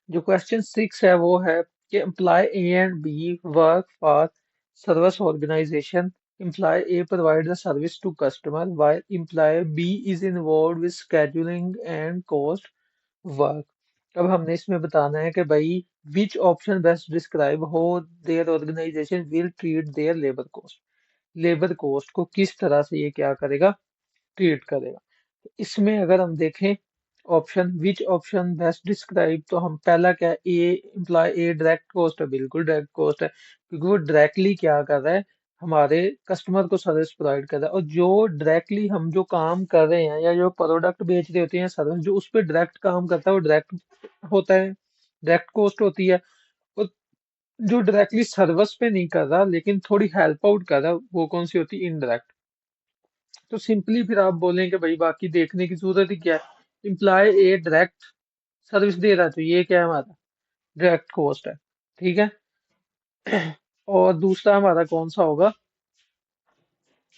जो क्वेश्चन 6 है वो है कि employee A and B work for service organisation. Employee A provide the service to customer while employee B is involve with scheduling and cost work. अब हमने इसमें बताना है कि भाई विच ऑप्शन बेस्ट डिस्क्राइब हो their organisation will treat their labour cost. Labour cost को किस तरह से ये क्या करेगा, ट्रीट करेगा. इसमें अगर हम देखें option which option best describe, तो हम पहला क्या है, ए इम्प्लाई ए डायरेक्ट कॉस्ट है. बिल्कुल डायरेक्ट कॉस्ट है क्योंकि वो डायरेक्टली क्या कर रहा है, हमारे कस्टमर को सर्विस प्रोवाइड कर रहा है. और जो डायरेक्टली हम जो काम कर रहे हैं या जो प्रोडक्ट बेच रहे होते हैं, सर्विस जो उस पर डायरेक्ट काम करता है वो डायरेक्ट होता है, डायरेक्ट कॉस्ट होती है. और जो डायरेक्टली सर्विस पे नहीं कर रहा लेकिन थोड़ी हेल्प आउट कर रहा है, वो कौन सी होती है, इनडायरेक्ट. तो सिंपली फिर आप बोलें कि भाई बाकी देखने की जरूरत ही क्या है, इम्प्लॉय ए डायरेक्ट सर्विस दे रहा है तो ये क्या है, हमारा डायरेक्ट कॉस्ट है. ठीक है. और दूसरा हमारा कौन सा होगा,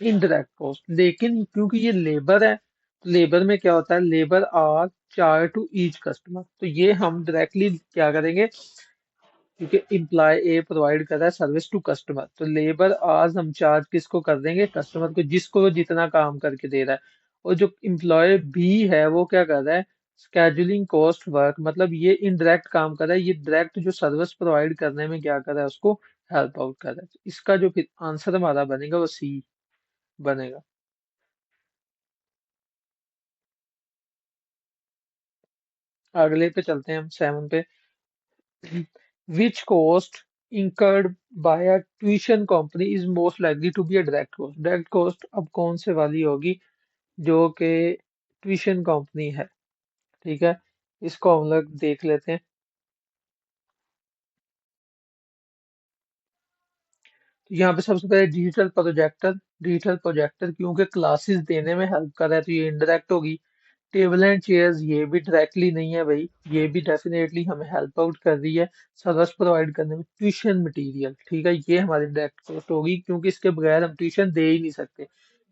इनडायरेक्ट कॉस्ट. लेकिन क्योंकि ये लेबर है, तो लेबर में क्या होता है, labour are charge to each customer, तो ये हम डायरेक्टली क्या करेंगे, क्योंकि इम्प्लॉय ए प्रोवाइड कर रहा है सर्विस टू कस्टमर, तो लेबर आज हम चार्ज किसको कर देंगे, कस्टमर को, जिसको वो जितना काम करके दे रहा है. और जो इम्प्लॉय बी है वो क्या कर रहा है, स्केड्यूलिंग कॉस्ट वर्क, मतलब ये इनडायरेक्ट काम कर रहा है, ये डायरेक्ट जो सर्विस प्रोवाइड करने में क्या कर रहा है, उसको हेल्प आउट कर रहा है. तो इसका जो फिर आंसर हमारा बनेगा वो सी बनेगा. अगले पे चलते हैं हम 7 पे. Which cost incurred by a tuition company is most likely to be a direct cost. Direct cost अब कौन से वाली होगी, जो कि ट्यूशन कंपनी है. ठीक है. इसको हम लोग देख लेते हैं. तो यहाँ पे सबसे पहले डिजिटल प्रोजेक्टर. डिजिटल प्रोजेक्टर क्योंकि क्लासेस देने में हेल्प कर रहा है तो ये इनडायरेक्ट होगी. टेबल एंड चेयर्स ये भी डायरेक्टली नहीं है भाई, ये भी डेफिनेटली हमें हेल्प आउट कर रही है सर्विस प्रोवाइड करने में. ट्यूशन मटेरियल, ठीक है, ये हमारी डायरेक्ट कॉस्ट होगी क्योंकि इसके बगैर हम ट्यूशन दे ही नहीं सकते.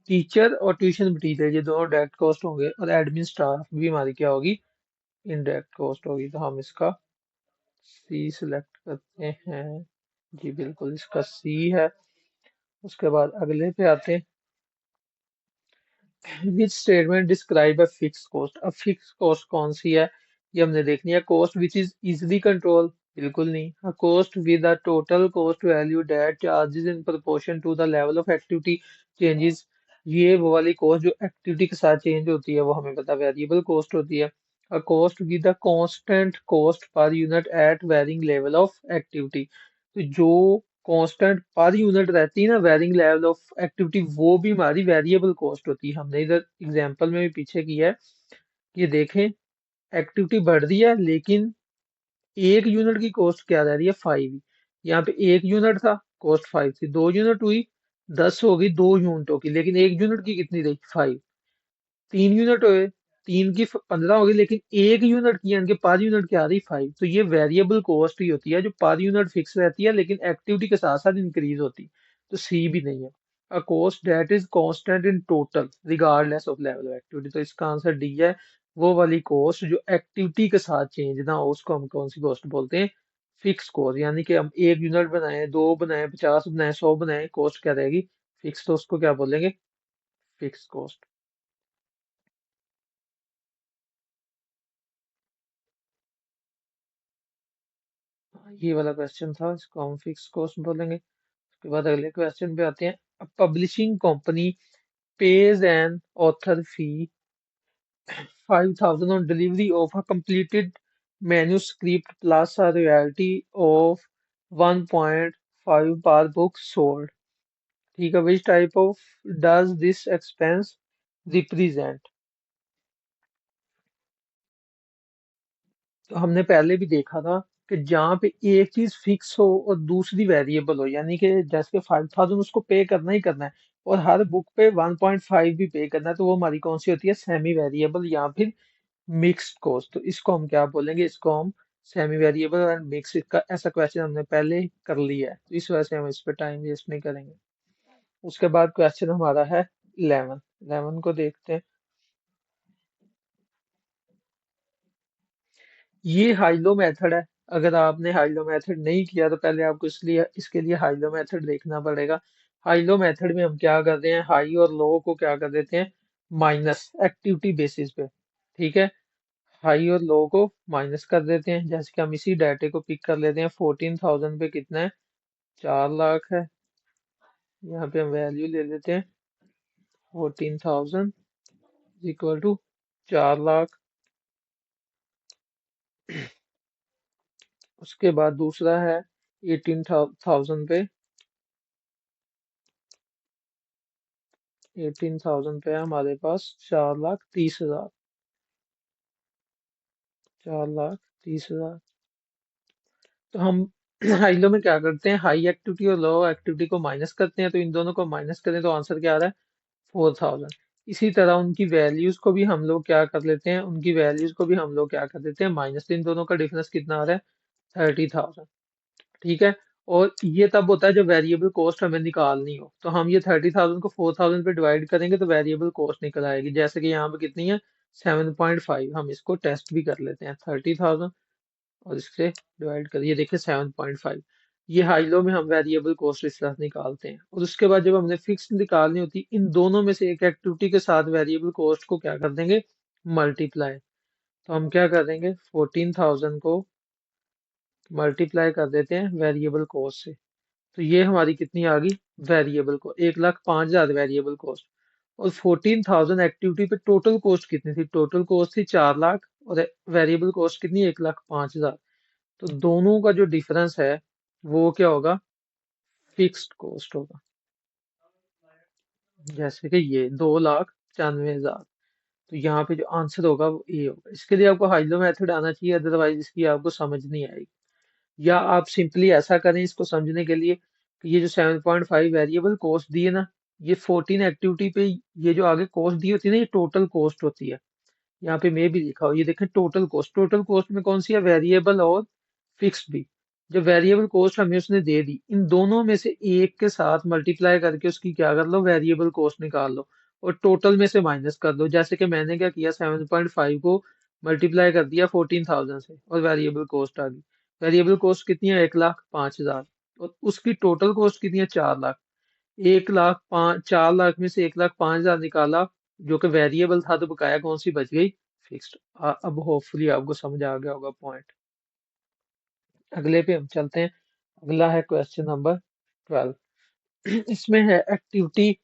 टीचर और ट्यूशन मटेरियल ये दोनों डायरेक्ट कॉस्ट होंगे, और एडमिन स्टाफ भी हमारी क्या होगी, इनडायरेक्ट कॉस्ट होगी. तो हम इसका सी सिलेक्ट करते हैं. जी बिल्कुल इसका सी है. उसके बाद अगले पे आते हैं. Which statement describe a fix cost. अब फिक्स कॉस्ट कौन सी है, ये हमने देखनी है. Cost which is easily control, बिल्कुल नहीं. A cost with a total cost value that charges in proportion to the level of activity changes. ये वो वाली कॉस्ट जो एक्टिविटी के साथ चेंज होती है, वो हमें पता वेरिएबल कॉस्ट होती है. A cost with a constant cost per unit at varying level of activity. तो जो कांस्टेंट पर यूनिट रहती है ना, वेरिंग लेवल ऑफ एक्टिविटी, वो भी हमारी वेरिएबल कॉस्ट होती है. हमने इधर एग्जांपल में भी पीछे किया है. ये देखें, एक्टिविटी बढ़ रही है लेकिन एक यूनिट की कॉस्ट क्या रह रही है, 5. यहाँ पे एक यूनिट था, कॉस्ट 5 थी. 2 यूनिट हुई, 10 होगी 2 यूनिटों की, लेकिन एक यूनिट की कितनी रही, 5. 3 यूनिट हुए, तीन की 15 होगी, लेकिन एक यूनिट की यानी कि पर यूनिट क्या आ रही, 5. तो ये वेरिएबल कॉस्ट ही होती है जो पर यूनिट फिक्स रहती है लेकिन एक्टिविटी के साथ साथ इंक्रीज होती है. तो सी भी नहीं है. A cost that is constant in total regardless of level of activity. तो इसका आंसर डी है. वो वाली कॉस्ट जो एक्टिविटी के साथ चेंज ना हो उसको हम कौन सी कॉस्ट बोलते हैं, फिक्स कॉस्ट. यानी कि हम एक यूनिट बनाए, दो बनाए, 50 बनाए, 100 बनाए, कॉस्ट क्या रहेगी, फिक्स. तो उसको क्या बोलेंगे, फिक्स कॉस्ट. ये वाला क्वेश्चन था, इसको हम फिक्स कॉस्ट बोलेंगे. उसके बाद अगले क्वेश्चन पे आते हैं. Publishing company pays an author fee 5,000 on delivery of a completed manuscript plus a royalty of 1.5 per book sold. ठीक है. which type of does this expense represent. तो हमने पहले भी देखा था कि जहाँ पे एक चीज फिक्स हो और दूसरी वेरिएबल हो, यानी कि जैसे कि 5,000 उसको पे करना ही करना है और हर बुक पे 1.5 भी पे करना है, तो वो हमारी कौन सी होती है, सेमी वेरिएबल या फिर मिक्स्ड कॉस्ट. तो इसको हम क्या बोलेंगे, इसको हम सेमी वेरिएबल एंड मिक्स. इसका ऐसा क्वेश्चन हमने पहले कर लिया है तो इस वजह से हम इस पे टाइम वेस्ट नहीं करेंगे. उसके बाद क्वेश्चन हमारा है 11. 11 को देखते हैं. ये हाइलो मेथड है। अगर आपने हाइलो मेथड नहीं किया तो पहले आपको इसलिए इसके लिए हाइलो मेथड देखना पड़ेगा। हाइलो मेथड में हम क्या करते हैं, हाई और लो को क्या कर देते हैं, माइनस एक्टिविटी बेसिस पे। ठीक है, हाई और लो को माइनस कर देते हैं। जैसे कि हम इसी डाटे को पिक कर लेते हैं, 14,000 पे कितना है, 4 लाख है। यहाँ पे हम वैल्यू ले लेते हैं, 14,000 इक्वल टू 4 लाख। उसके बाद दूसरा है 18,000 पे, 18,000 पे है हमारे पास 4,30,000, 4,30,000। तो हम हाइलो में क्या करते हैं, हाई एक्टिविटी और लो एक्टिविटी को माइनस करते हैं। तो इन दोनों को माइनस करें तो आंसर क्या आ रहा है, 4,000। इसी तरह उनकी वैल्यूज को भी हम लोग क्या कर लेते हैं, उनकी वैल्यूज को भी हम लोग क्या कर देते हैं, माइनस। तो इन दोनों का डिफरेंस कितना आ रहा है, 30,000। ठीक है, और ये तब होता है जब वेरिएबल कॉस्ट हमें निकालनी हो। तो हम ये 30,000 को 4,000 पे डिवाइड करेंगे तो वेरिएबल कॉस्ट निकल आएगी। जैसे कि यहाँ पे कितनी है, 7.5। हम इसको टेस्ट भी कर लेते हैं, 30,000 और इससे डिवाइड करिए, देखिए 7.5। ये हाई लो में हम वेरिएबल कॉस्ट इस तरह निकालते हैं। और उसके बाद जब हमने फिक्स निकालनी होती है, इन दोनों में से एक एक्टिविटी के साथ वेरिएबल कॉस्ट को क्या कर देंगे, मल्टीप्लाई। तो हम क्या कर देंगे, 14,000 को मल्टीप्लाई कर देते हैं वेरिएबल कॉस्ट से। तो ये हमारी कितनी आ गई, वेरिएबल को 1,05,000 वेरिएबल कॉस्ट। और 14,000 एक्टिविटी पे टोटल कॉस्ट कितनी थी, टोटल कॉस्ट थी 4 लाख, और वेरिएबल कॉस्ट कितनी, 1,05,000। तो दोनों का जो डिफरेंस है वो क्या होगा, फिक्स्ड कॉस्ट होगा। जैसे कि ये 2,95,000। तो यहाँ पे जो आंसर होगा वो ए होगा। इसके लिए आपको हाइलो मेथड आना चाहिए, अदरवाइज इसकी आपको समझ नहीं आएगी। या आप सिंपली ऐसा करें इसको समझने के लिए कि ये जो 7.5 वेरिएबल कॉस्ट दी है ना, ये 14 एक्टिविटी पे ये जो आगे कॉस्ट दी होती है ना, ये टोटल कॉस्ट होती है। यहाँ पे मैं भी लिखा हो, ये देखें टोटल कॉस्ट। टोटल कॉस्ट में कौन सी है, वेरिएबल और फिक्स्ड भी। जो वेरिएबल कॉस्ट हमें उसने दे दी, इन दोनों में से एक के साथ मल्टीप्लाई करके उसकी क्या कर लो, वेरिएबल कॉस्ट निकाल लो और टोटल में से माइनस कर दो। जैसे कि मैंने क्या किया, 7.5 को मल्टीप्लाई कर दिया 14,000 से और वेरिएबल कॉस्ट आ गई। वेरिएबल कॉस्ट कितनी है, 1,05,000, और उसकी टोटल कॉस्ट कितनी है, 4 लाख। 4 लाख में से 1,05,000 निकाला जो कि वेरिएबल था, तो बकाया कौन सी बच गई, फिक्स्ड। अब होपफुली आपको समझ आ गया होगा पॉइंट। अगले पे हम चलते हैं। अगला है क्वेश्चन नंबर 12। इसमें है एक्टिविटी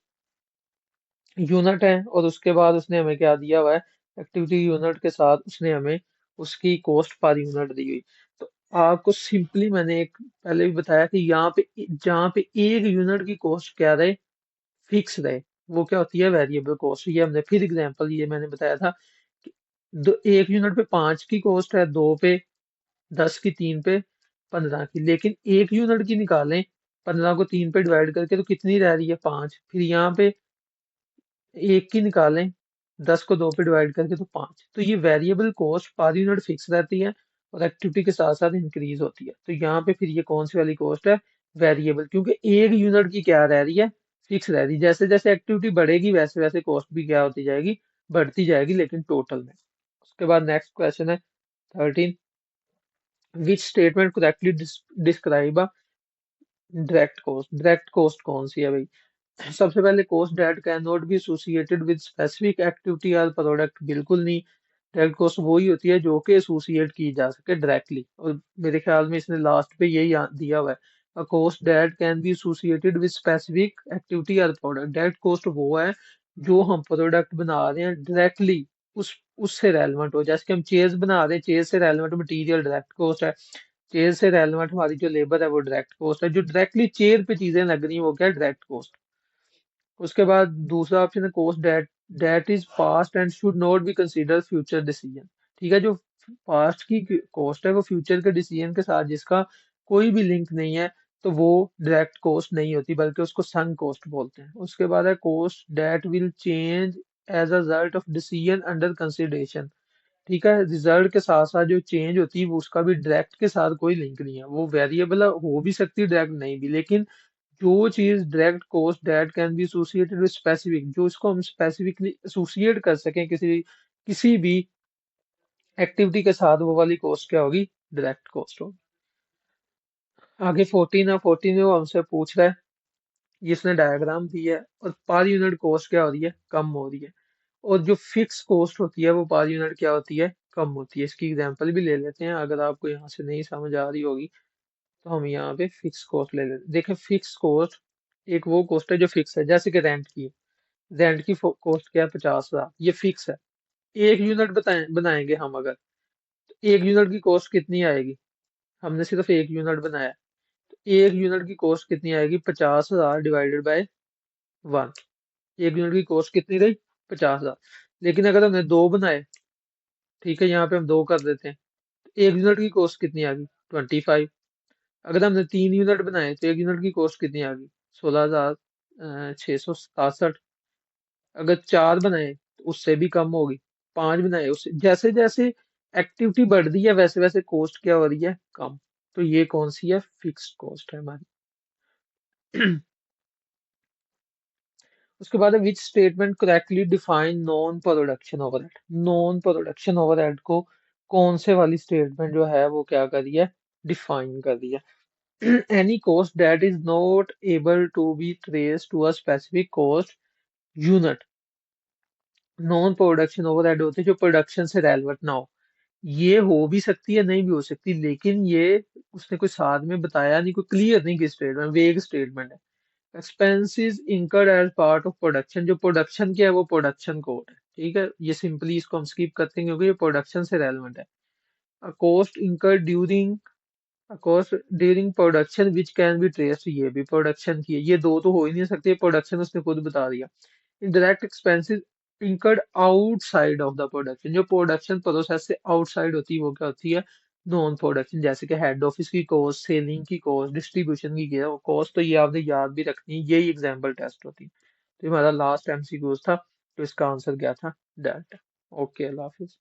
यूनिट है, और उसके बाद उसने हमें क्या दिया हुआ है, एक्टिविटी यूनिट के साथ उसने हमें उसकी कॉस्ट पर यूनिट दी हुई। तो आपको सिंपली मैंने एक पहले भी बताया कि यहाँ पे जहाँ पे एक यूनिट की कॉस्ट क्या रहे, फिक्स रहे, वो क्या होती है, वेरिएबल कॉस्ट। ये हमने फिर एग्जांपल ये मैंने बताया था कि एक यूनिट पे 5 की कॉस्ट है, 2 पे 10 की, 3 पे 15 की। लेकिन एक यूनिट की निकालें, 15 को 3 पे डिवाइड करके तो कितनी रह रही है, 5। फिर यहाँ पे एक की निकालें, 10 को 2 पे डिवाइड करके तो 5। तो ये variable cost per unit fix रहती है और एक्टिविटी के साथ साथ इंक्रीज होती है। तो यहाँ पे फिर ये कौन सी वाली कॉस्ट है, वेरिएबल, क्योंकि एक यूनिट की क्या रह रही है, फिक्स रह रही है। जैसे जैसे एक्टिविटी बढ़ेगी वैसे वैसे कॉस्ट भी क्या होती जाएगी, बढ़ती जाएगी, लेकिन टोटल में। उसके बाद नेक्स्ट क्वेश्चन है 13। Which statement correctly describe a direct cost. Direct cost कौन सी है भाई, सबसे पहले cost date can not be associated with specific activity और प्रोडक्ट, बिल्कुल नहीं। डायरेक्ट कॉस्ट वही होती है जो कि एसोसिएट की जा सके डायरेक्टली, और मेरे ख्याल में इसने लास्ट पे यही दिया हुआ है, a cost date can be associated with specific activity और प्रोडक्ट। डायरेक्ट कॉस्ट वो है जो हम प्रोडक्ट बना रहे हैं डायरेक्टली उस उससे रेलेवेंट हो। जैसे कि हम चेयर्स बना रहे हैं, चेयर से रेलेवेंट मटेरियल डायरेक्ट कॉस्ट है। चेयर से रेलेवेंट हमारी जो लेबर है वो डायरेक्ट कॉस्ट है। जो डायरेक्टली चेयर पे चीजें लग रही है वो क्या है, डायरेक्ट कॉस्ट। उसके बाद दूसरा ऑप्शन है cost that that is past and should not be consider future decision. ठीक है, जो पास्ट की कॉस्ट है वो फ्यूचर के डिसीजन के साथ जिसका कोई भी लिंक नहीं है, तो वो डायरेक्ट कॉस्ट नहीं होती, बल्कि उसको संक कॉस्ट बोलते हैं। उसके बाद है cost that will change as a result of decision under consideration. ठीक है, रिजल्ट के साथ साथ जो चेंज होती है वो उसका भी डायरेक्ट के साथ कोई लिंक नहीं है। वो वेरिएबल हो भी सकती है, डायरेक्ट नहीं भी। लेकिन जो चीज direct cost that can be associated with specific, जो इसको हम स्पेसिफिकली एसोसिएट कर सकें किसी किसी भी एक्टिविटी के साथ वो वाली कॉस्ट क्या होगी, डायरेक्ट कॉस्ट होगी। आगे 14 है, 14 में वो हमसे पूछ रहा है, ये इसने डायग्राम दिया है और पर यूनिट कॉस्ट क्या हो रही है, कम हो रही है। और जो फिक्स कॉस्ट होती है वो पर यूनिट क्या होती है, कम होती है। इसकी एग्जांपल भी ले लेते हैं, अगर आपको यहाँ से नहीं समझ आ रही होगी तो हम यहाँ पे फिक्स कॉस्ट ले लेते हैं। देखें फिक्स कॉस्ट एक वो कॉस्ट है जो फिक्स है, जैसे कि रेंट की है। रेंट की कॉस्ट क्या है, 50,000, ये फिक्स है। एक यूनिट बनाएंगे हम अगर, तो एक यूनिट की कॉस्ट कितनी आएगी, हमने सिर्फ एक यूनिट बनाया, तो एक यूनिट की कॉस्ट कितनी आएगी, 50,000 डिवाइडेड बाय 1। एक यूनिट की कॉस्ट कितनी रही, 50,000। लेकिन अगर हमने दो बनाए, ठीक है, यहाँ पे हम दो कर देते हैं, तो एक यूनिट की कॉस्ट कितनी आ गई, 25। अगर हमने 3 यूनिट बनाए तो एक यूनिट की कॉस्ट कितनी आ गई, 16,667। अगर 4 बनाए तो उससे भी कम होगी, 5 बनाए उससे, जैसे जैसे एक्टिविटी बढ़ रही है वैसे वैसे कॉस्ट क्या हो रही है, कम। तो ये कौन सी है, फिक्स्ड कॉस्ट है हमारी। उसके बाद है which statement correctly define non production overhead. Non production overhead को कौन से वाली स्टेटमेंट जो है वो क्या कर रही है, डिफाइन कर रही है। Any cost that is not able to be trace to a specific cost unit. Non production overhead होते हैं जो प्रोडक्शन से रेलेवेंट ना हो। ये हो भी सकती है, नहीं भी हो सकती, लेकिन ये उसने कोई साथ में बताया नहीं, कोई क्लियर नहीं की स्टेटमेंट, वेग स्टेटमेंट है। Expenses incurred as part of production, जो प्रोडक्शन क्या है वो प्रोडक्शन कोड है, ठीक है, ये सिंपली इसको हम स्किप करते हैं क्योंकि ये प्रोडक्शन से रेलेवेंट है। A cost incurred during production which can be traced, ये भी प्रोडक्शन की है। ये दो तो हो ही नहीं सकते, प्रोडक्शन उसने खुद बता दिया। Indirect expenses incurred outside of the production, जो प्रोडक्शन प्रोसेस से आउटसाइड होती है वो क्या होती है, नॉन प्रोडक्शन। जैसे कि हेड ऑफिस की कॉस्ट, सेलिंग की कॉस्ट, डिस्ट्रीब्यूशन की कॉस्ट, तो ये आपने याद भी रखनी है, यही एग्जाम्पल टेस्ट होती है। तो ये हमारा लास्ट एमसीक्यू था, तो इसका आंसर क्या था, डेट। ओके, अल्लाह हाफिज।